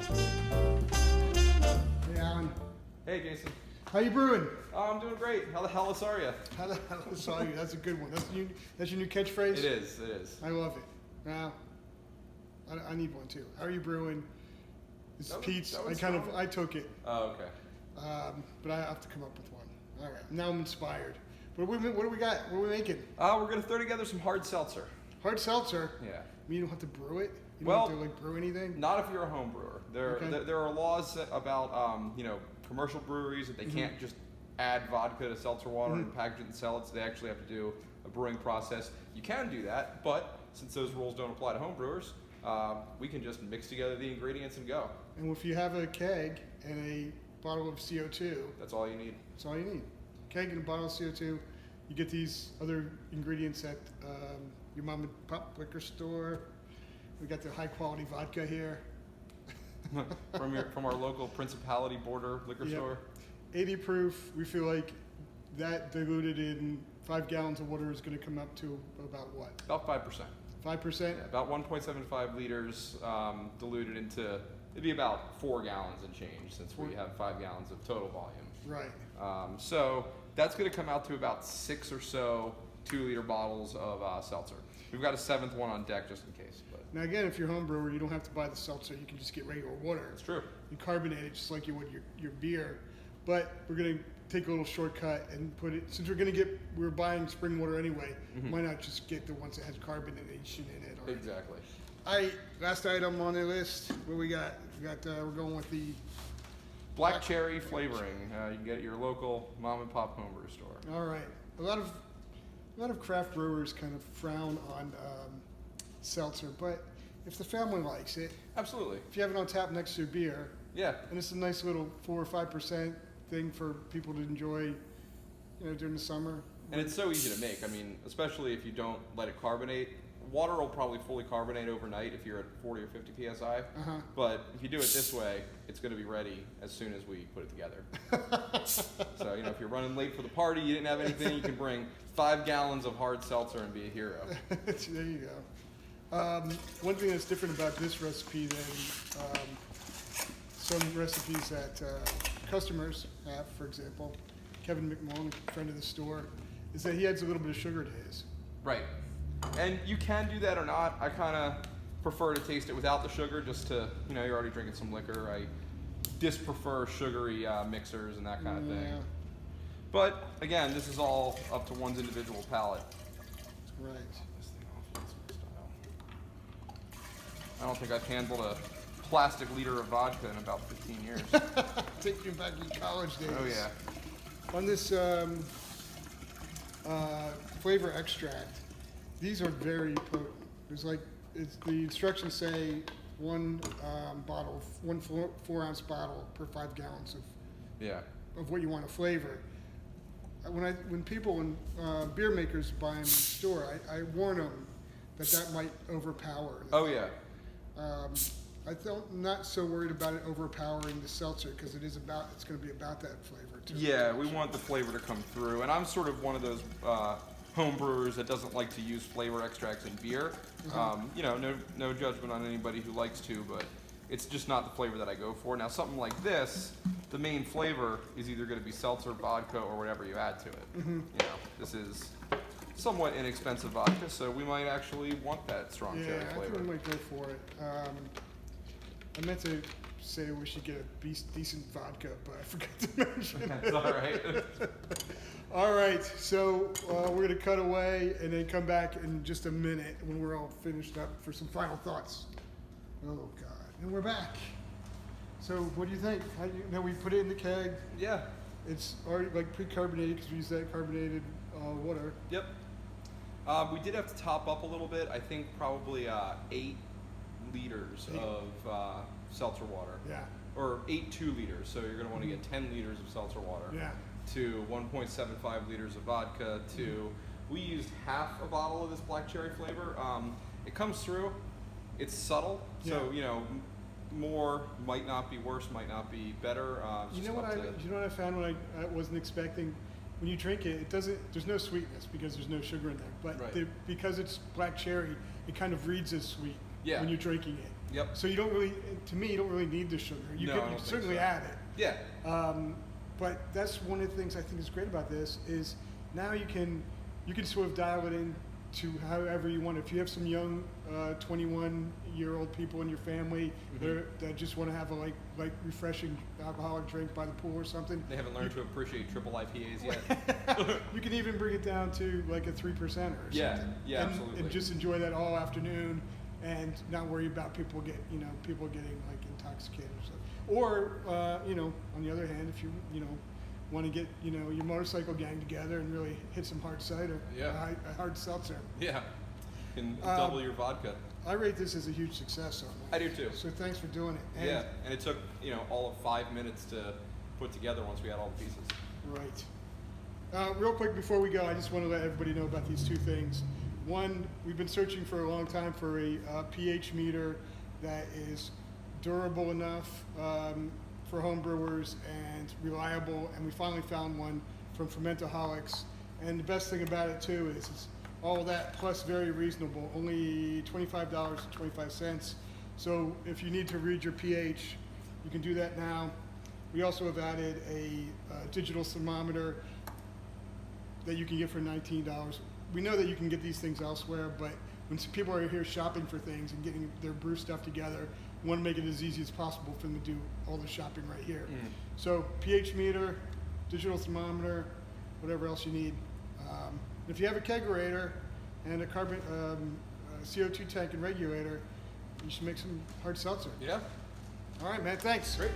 Hey, Alan. Hey, Jason. How you brewing? Oh, I'm doing great. How the hell are you? How the hell saw you? That's a good one. That's your new catchphrase? It is, it is. I love it. Now, I need one too. How are you brewing? This is Pete's. I took it. Oh, okay. But I have to come up with one. All right. Now I'm inspired. What do we got? What are we making? We're going to throw together some hard seltzer. Hard seltzer? Yeah. I mean, you don't have to brew it? You Well, don't have to brew anything? Not if you're a home brewer. There are laws about, commercial breweries that they can't just add vodka to seltzer water and package it and sell it, so they actually have to do a brewing process. You can do that, but since those rules don't apply to home brewers, we can just mix together the ingredients and go. And if you have a keg and a bottle of CO2, That's all you need. that's all you need. Keg and a bottle of CO2. You get these other ingredients at your mom and pop liquor store. We got the high quality vodka here. from our local Principality border liquor Yep. store. 80 proof. We feel like that diluted in 5 gallons of water is going to come up to about what? About 5%. 5%? Yeah, about 1.75 liters diluted into, it'd be about 4 gallons and change since we have 5 gallons of total volume. Right. So that's going to come out to about 6 or so 2-liter bottles of seltzer. We've got a 7th one on deck just in case. But Now again, if you're a home brewer, you don't have to buy the seltzer. You can just get regular water. that's true. You carbonate it just like you would your beer. But we're going to take a little shortcut and put it, since we're buying spring water anyway, why not just get the ones that has carbonation in it already? Exactly. All right, last item on the list. What we got? We're going with the Black cherry flavoring. You can get it at your local mom and pop homebrew store. All right. A lot of craft brewers kind of frown on seltzer, but if the family likes it, Absolutely. if you have it on tap next to your beer, Yeah. and it's a nice little 4 or 5% thing for people to enjoy, during the summer. And it's so easy to make. I mean, especially if you don't let it carbonate. Water will probably fully carbonate overnight if you're at 40 or 50 psi. But if you do it this way, it's going to be ready as soon as we put it together. So, if you're running late for the party, you didn't have anything, you can bring 5 gallons of hard seltzer and be a hero. There you go. One thing that's different about this recipe than some recipes that customers have, for example, Kevin McMullen, a friend of the store, is that he adds a little bit of sugar to his. Right. And you can do that or not. I kind of prefer to taste it without the sugar just to, you're already drinking some liquor. I disprefer sugary mixers and that kind of thing. Yeah. But again, this is all up to one's individual palate. Right. I don't think I've handled a plastic liter of vodka in about 15 years. Take you back to college days. Oh yeah. On this flavor extract, these are very potent. The instructions say one bottle, 4-ounce bottle per 5 gallons of what you want to flavor. When beer makers buy them in the store, I warn them that might overpower. Oh yeah. I'm not so worried about it overpowering the seltzer because it's going to be about that flavor too. Yeah, we want the flavor to come through, and I'm sort of one of those home brewers that doesn't like to use flavor extracts in beer. No judgment on anybody who likes to, but it's just not the flavor that I go for. Now, something like this, the main flavor is either going to be seltzer, vodka, or whatever you add to it. This is somewhat inexpensive vodka, so we might actually want that strong cherry I flavor. think we might go for it. I meant to say we should get a decent vodka, but I forgot to mention it. That's all right. All right, so we're going to cut away and then come back in just a minute when we're all finished up for some final thoughts. Oh, God. And we're back. So what do you think? We put it in the keg. Yeah. It's already pre-carbonated because we use that carbonated water. Yep. We did have to top up a little bit. I think probably 8 liters of seltzer water. Yeah. Or 8 2-liters. So you're going to want to get 10 liters of seltzer water. Yeah. To 1.75 liters of vodka. We used half a bottle of this black cherry flavor. It comes through. It's subtle. So more might not be worse, might not be better. You know what I found when I wasn't expecting? When you drink it, there's no sweetness because there's no sugar in there. But because it's black cherry, it kind of reads as sweet when you're drinking it. Yep. So you don't really, to me, you don't really need the sugar. You No, I can don't you think certainly so. add it. Yeah. But that's one of the things I think is great about this is now you can sort of dial it in to however you want. If you have some young 21-year-old people in your family that just want to have a like refreshing alcoholic drink by the pool or something, They haven't learned to appreciate triple IPAs yet. you can even bring it down to like a 3%er or something. Yeah, and, absolutely. And just enjoy that all afternoon and not worry about people getting like intoxicated or something. Or on the other hand, if you want to get your motorcycle gang together and really hit some hard cider, Yeah. a hard seltzer. Yeah. Can double your vodka. I rate this as a huge success on I do too. So thanks for doing it. And Yeah, and it took all of 5 minutes to put together once we had all the pieces. Right. Real quick before we go, I just want to let everybody know about these two things. One, we've been searching for a long time for a pH meter that is durable enough for home brewers and reliable, and we finally found one from Fermentaholics. And the best thing about it too is it's all that plus very reasonable, only $25.25. So if you need to read your pH, you can do that now. We also have added a digital thermometer that you can get for $19. We know that you can get these things elsewhere, but when people are here shopping for things and getting their brew stuff together, we want to make it as easy as possible for them to do all the shopping right here. So pH meter, digital thermometer, whatever else you need. If you have a kegerator and a carbon CO2 tank and regulator, you should make some hard seltzer. Yeah. All right, man. Thanks. Great.